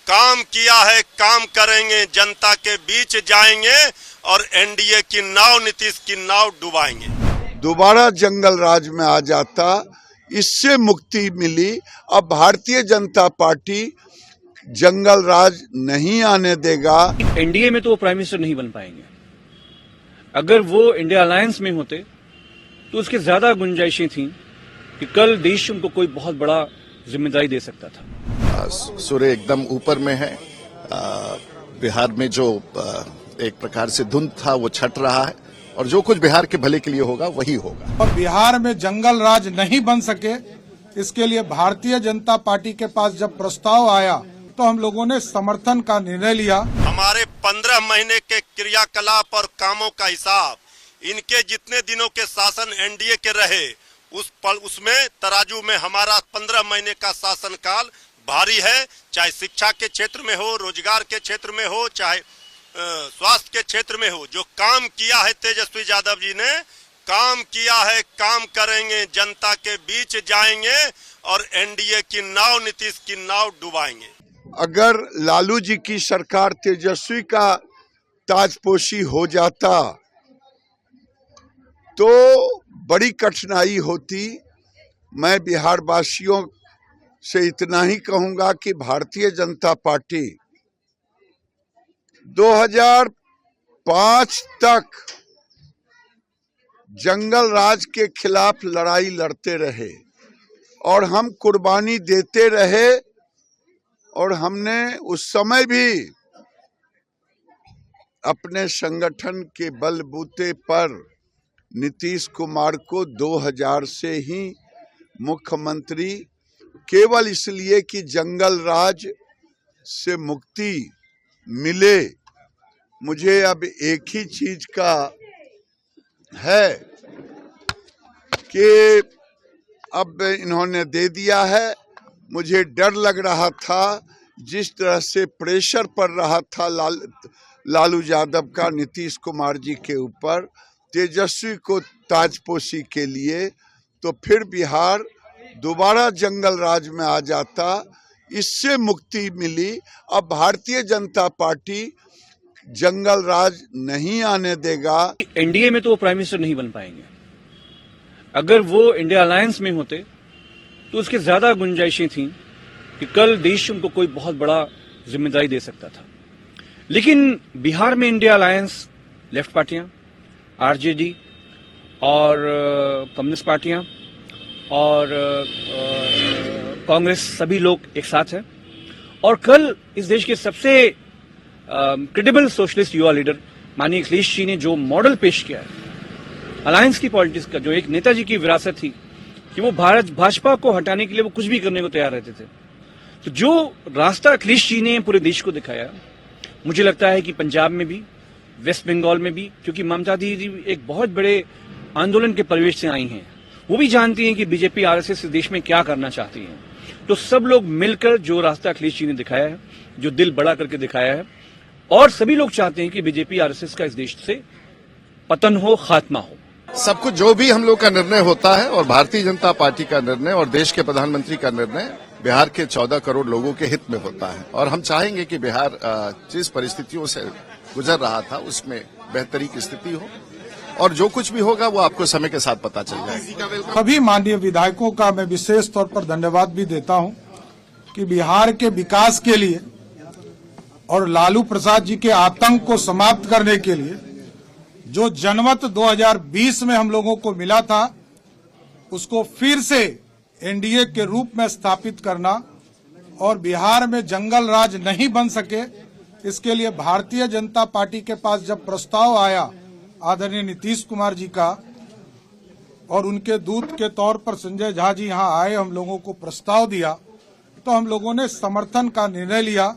काम किया है काम करेंगे, जनता के बीच जाएंगे और एनडीए की नाव, नीतीश की नाव डुबाएंगे। दोबारा जंगल राज में आ जाता, इससे मुक्ति मिली। अब भारतीय जनता पार्टी जंगल राज नहीं आने देगा। एनडीए में तो वो प्राइम मिनिस्टर नहीं बन पाएंगे। अगर वो इंडिया अलायंस में होते तो उसके ज्यादा गुंजाइशें थी कि कल देश उनको कोई बहुत बड़ा जिम्मेदारी दे सकता था। सूर्य एकदम ऊपर में है। बिहार में जो एक प्रकार से धुंध था वो छट रहा है और जो कुछ बिहार के भले के लिए होगा वही होगा। और बिहार में जंगल राज नहीं बन सके, इसके लिए भारतीय जनता पार्टी के पास जब प्रस्ताव आया तो हम लोगों ने समर्थन का निर्णय लिया। हमारे 15 महीने के क्रियाकलाप और कामों का हिसाब, इनके जितने दिनों के शासन एनडीए के रहे उसमें तराजू में हमारा 15 महीने का शासनकाल भारी है। चाहे शिक्षा के क्षेत्र में हो, रोजगार के क्षेत्र में हो, चाहे स्वास्थ्य के क्षेत्र में हो। जो काम किया है तेजस्वी यादव जी ने, काम किया है काम करेंगे, जनता के बीच जाएंगे और एनडीए की नाव, नीतीश की नाव डुबाएंगे। अगर लालू जी की सरकार तेजस्वी का ताजपोशी हो जाता तो बड़ी कठिनाई होती। मैं बिहार वासियों से इतना ही कहूंगा कि भारतीय जनता पार्टी 2005 तक जंगल राज के खिलाफ लड़ाई लड़ते रहे और हम कुर्बानी देते रहे और हमने उस समय भी अपने संगठन के बलबूते पर नीतीश कुमार को 2000 से ही मुख्यमंत्री, केवल इसलिए कि जंगल राज से मुक्ति मिले। मुझे अब एक ही चीज का है कि अब इन्होंने दे दिया है। मुझे डर लग रहा था, जिस तरह से प्रेशर पड़ रहा था लालू यादव का नीतीश कुमार जी के ऊपर तेजस्वी को ताजपोशी के लिए, तो फिर बिहार दोबारा जंगल राज में आ जाता, इससे मुक्ति मिली। अब भारतीय जनता पार्टी जंगल राज नहीं आने देगा। एनडीए में तो वो प्राइम मिनिस्टर नहीं बन पाएंगे। अगर वो इंडिया अलायंस में होते तो उसके ज्यादा गुंजाइशें थी कि कल देश उनको कोई बहुत बड़ा जिम्मेदारी दे सकता था। लेकिन बिहार में इंडिया अलायंस, लेफ्ट पार्टियां, आरजेडी और कम्युनिस्ट पार्टियां और कांग्रेस, सभी लोग एक साथ हैं। और कल इस देश के सबसे क्रेडिबल सोशलिस्ट युवा लीडर माननीय अखिलेश जी ने जो मॉडल पेश किया है अलायंस की पॉलिटिक्स का, जो एक नेताजी की विरासत थी कि वो भाजपा को हटाने के लिए वो कुछ भी करने को तैयार रहते थे, तो जो रास्ता अखिलेश जी ने पूरे देश को दिखाया, मुझे लगता है कि पंजाब में भी, वेस्ट बंगाल में भी, क्योंकि ममता दीदी एक बहुत बड़े आंदोलन के परिवेश से आई हैं, वो भी जानती हैं कि बीजेपी आरएसएस इस देश में क्या करना चाहती है। तो सब लोग मिलकर जो रास्ता अखिलेश जी ने दिखाया है, जो दिल बड़ा करके दिखाया है, और सभी लोग चाहते हैं कि बीजेपी आरएसएस का इस देश से पतन हो, खात्मा हो। सब कुछ जो भी हम लोग का निर्णय होता है और भारतीय जनता पार्टी का निर्णय और देश के प्रधानमंत्री का निर्णय बिहार के 14 करोड़ लोगों के हित में होता है। और हम चाहेंगे कि बिहार जिस परिस्थितियों से गुजर रहा था उसमें बेहतरी की स्थिति हो, और जो कुछ भी होगा वो आपको समय के साथ पता चल जाएगा। सभी माननीय विधायकों का मैं विशेष तौर पर धन्यवाद भी देता हूं कि बिहार के विकास के लिए और लालू प्रसाद जी के आतंक को समाप्त करने के लिए जो जनमत 2020 में हम लोगों को मिला था, उसको फिर से एनडीए के रूप में स्थापित करना और बिहार में जंगल राज नहीं बन सके, इसके लिए भारतीय जनता पार्टी के पास जब प्रस्ताव आया आदरणीय नीतीश कुमार जी का, और उनके दूत के तौर पर संजय झा जी यहां आए, हम लोगों को प्रस्ताव दिया, तो हम लोगों ने समर्थन का निर्णय लिया।